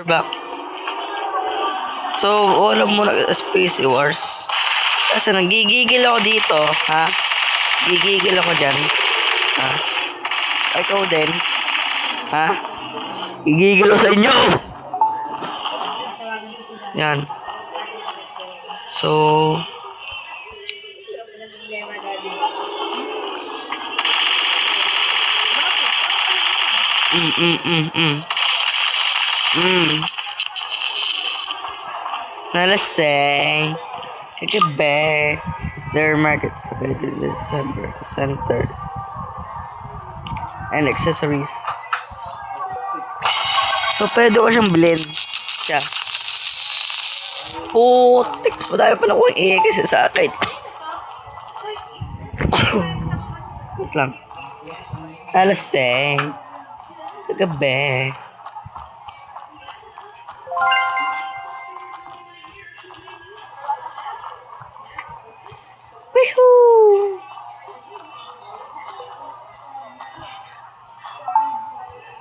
Back. So, wala mo na Space Wars. Kasi nagigigil ako dito, ha? Gigigil ako dyan. Ha? Ikaw din. Ha? Gigigil ako sa inyo! Yan. So, Nalaseng. Kagabi. Their markets available December center and accessories. So, pwede ko siyang bilhin. Siya. Putik. Madami pa na ko kasi sa akin. Wait lang. Nalaseng. Kagabi. Woohoo!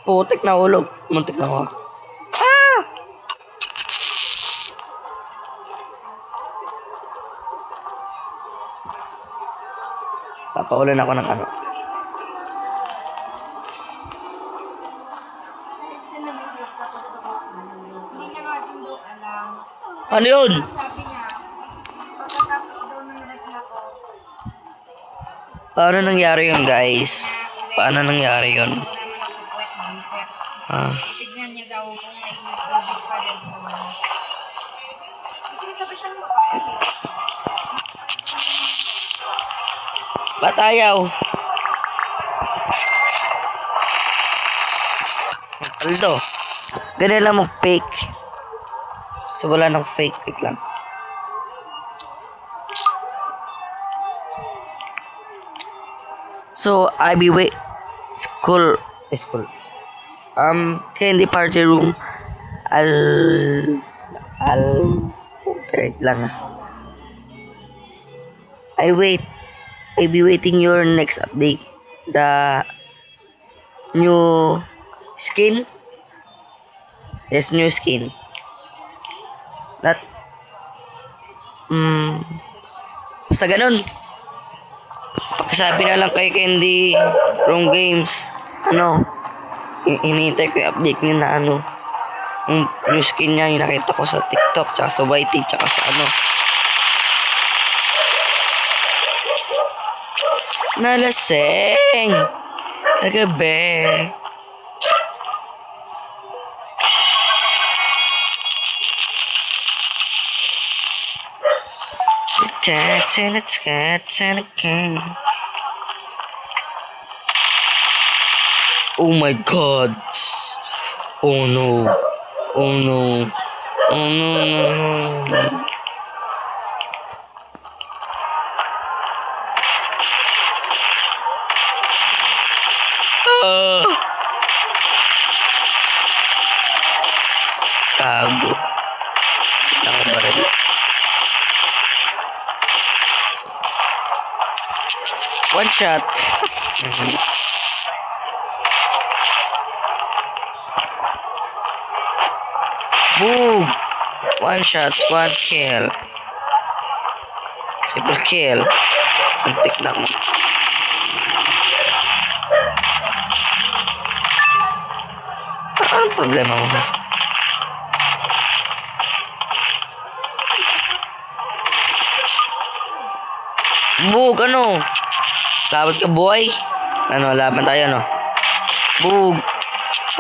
Putik na ulog. Muntik na ako. Ah! Papaulan ako ng ano. Ano yun? Paano nangyari yun, guys? Paano nangyari yun? Tignan niya daw kung may tubig pa rin. Ba't ayaw? Aldo. Ganyan lang mag-fake. So, wala nang fake. Fake lang. So, I be wait. School. Candy party room. Wait lang. I be waiting your next update. The new skin. Yes, new skin. That basta ganun. Pakisabi na lang kay Candy Room Games. Hinihintay ko yung update niya na yung new skin niya, yung nakita ko sa TikTok, tsaka sa YT, tsaka sa Nalaseng! Kagabi. Cats again. Oh my god. Oh no. Oh no. Oh no, no. Kago. Nakabaril. One shot. Boom! One shot, one kill. Triple kill. Muntik na mo. Ang problema mo? Bug, laban ka, boy. Laban tayo, Bug.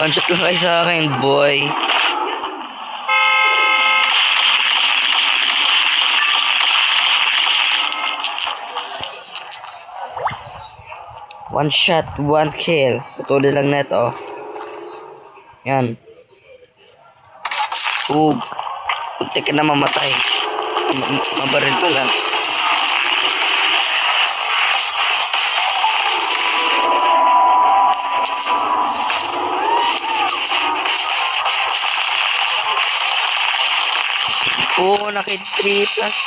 One shot lang kayo sa akin, boy. One shot, one kill. Patuloy lang net, Yan. Bug. Punti ka na mamatay. Mabaril pa lang. Nakit 3 plus.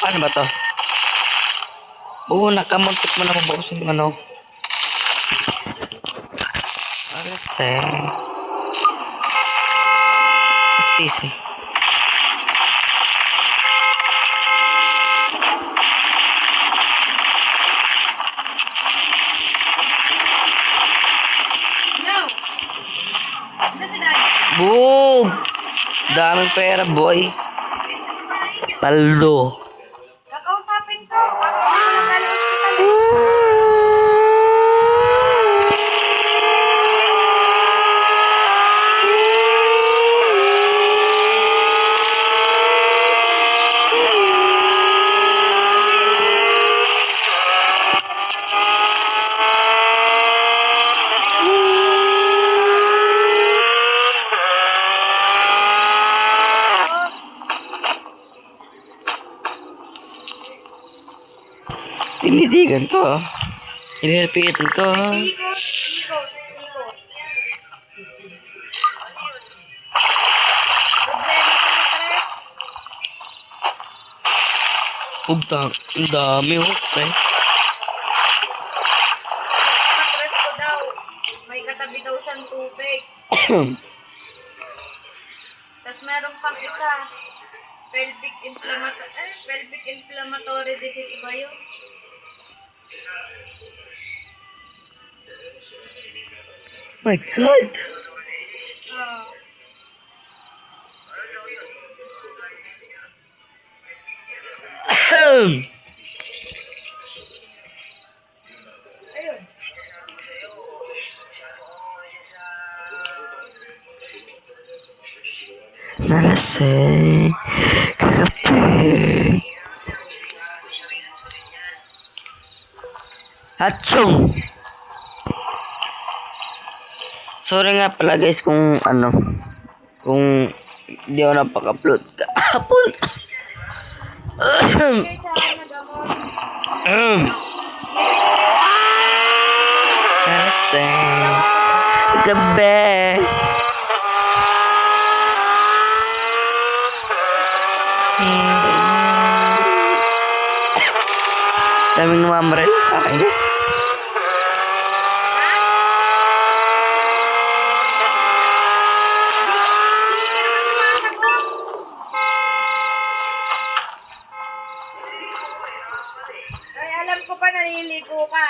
Ano ba to? Oo, nakamuntik mo na mabukas yung ano. Alas space eh. No! Ano si Dad? Bug! Daming pera, boy. Paldo. Kakausapin ko. Para ako magaling hospital eh. Tinitigan ko. Inilpitan ko. Ikot, ikot, ikot. Problema sa matres. Pugtang. Ang dami, oh. Okay. Matres ko daw. May katabi daw siyang tubig. Tapos meron pang isa. Pelvic inflammatory disease ba yun? My God. Ah. Ayun. Nalasing. Kakape. Hatchong. Sorry nga pala guys kung ano. Kung hindi ako napaka-upload. Kahapon. Kaya sa nagamot. Nalasing. Kakape. Daming namamaril. Okay, guys. Ay, alam ko pa naliligo ka.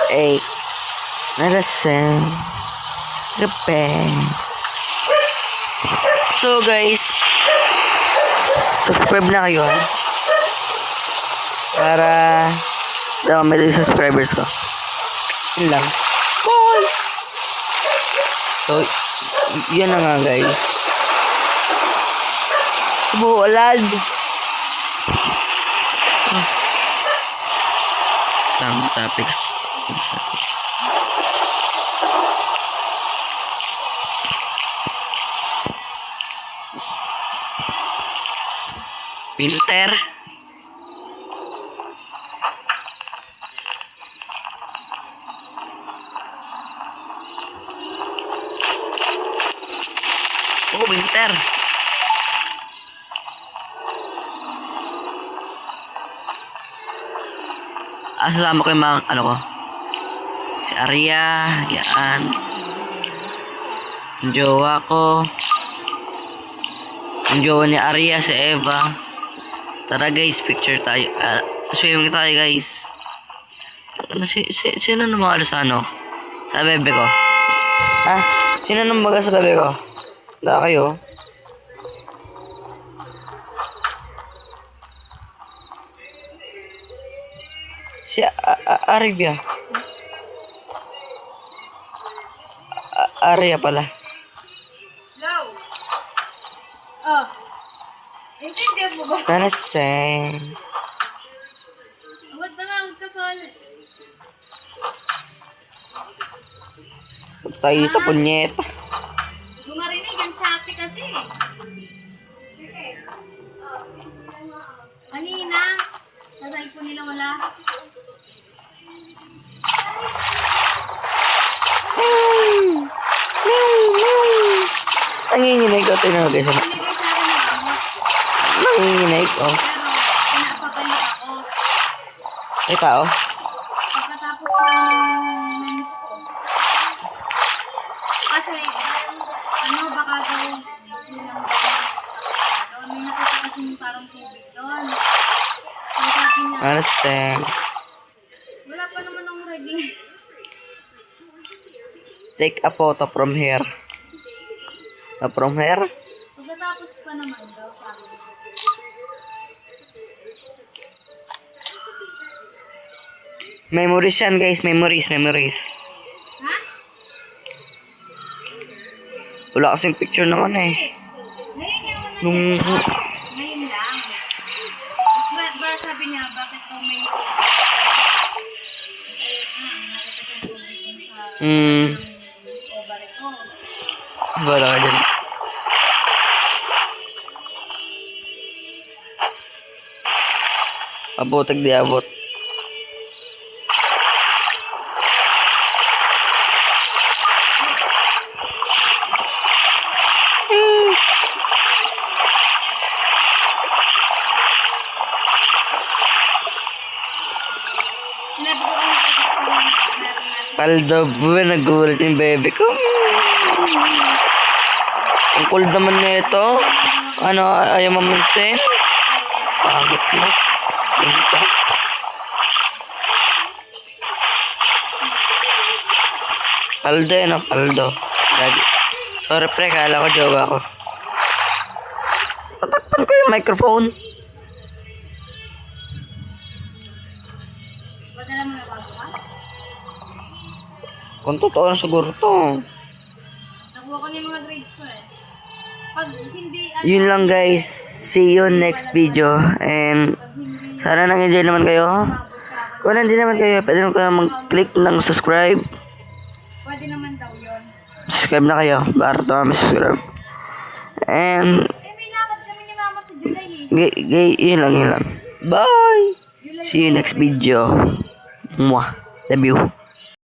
Ay. Nalasing. Kape. So guys, subscribe na kayo ha. Para may subscribers ko. Yun lang. Bye! So, yun na nga guys. Buolad. Some topics. Filter. Oh, winter. Sasama ko yung mga, ano ko. Si Arya, yan. Yung jowa ko. Yung jowa ni Arya, si Eva. Tara guys, picture tayo. Swimming tayo guys. Sino nang mga sa ano? Sa bebe ko? Ha? Sino nang baga sa bebe ko? Wala kayo. Si Arya. Arya pala. Low. Oh. Intindihan mo ba? Nalasing. Ba't na nga ang kapalit? Tayo punyet. Gumarin Kanina, sa cellphone nila wala. Nanginginig ko. Tingnan mo guys. Binigay sa akin ng gamot. Nanginginig. Oh. Pero, pinapabalik ako. May tao. Pagkatapos ng mens ko. Kasi, baka daw, yun lang daw. May nakita kasi yung parang tubig doon. May sabi niya, Understand. wala pa naman ang ready. Take a photo from here. From here? Pagkatapos pa naman daw, sabi niya. Memories yan guys. Memories. Ha? Wala kasing picture naman eh. Ngayon nga ako Nung... Ngayon lang. Tapos ba sabi niya, bakit daw may ayun na, nakita ko yung tubig sa ovary ko. Wala ka dyan. Abotag di abot. Sinabi ko kung meron na. Paldo buwan, nagulat yung bebe ko. Ang cool naman nito. Ano, ayaw mamansin? Pagod mo. Ganito. Paldo yan, paldo. Lagi. Sorry pre, kala ko jowa ko. Tatakpan ko yung microphone. Padala mo na bago ka? Kung totoo na siguro to. Nakuha ko na yung mga grades ko eh. Pag hindi, Yun lang guys. See you next video. And sana nang-enjoy naman kayo. Kung hindi naman kayo, pwede naman kayo mag-click ng subscribe. pwede naman daw yun. Subscribe na kayo. Para to kami subscribe. And May lakad kami ni Mama sa July yun lang. Bye! See you next video. Mwah. Love you.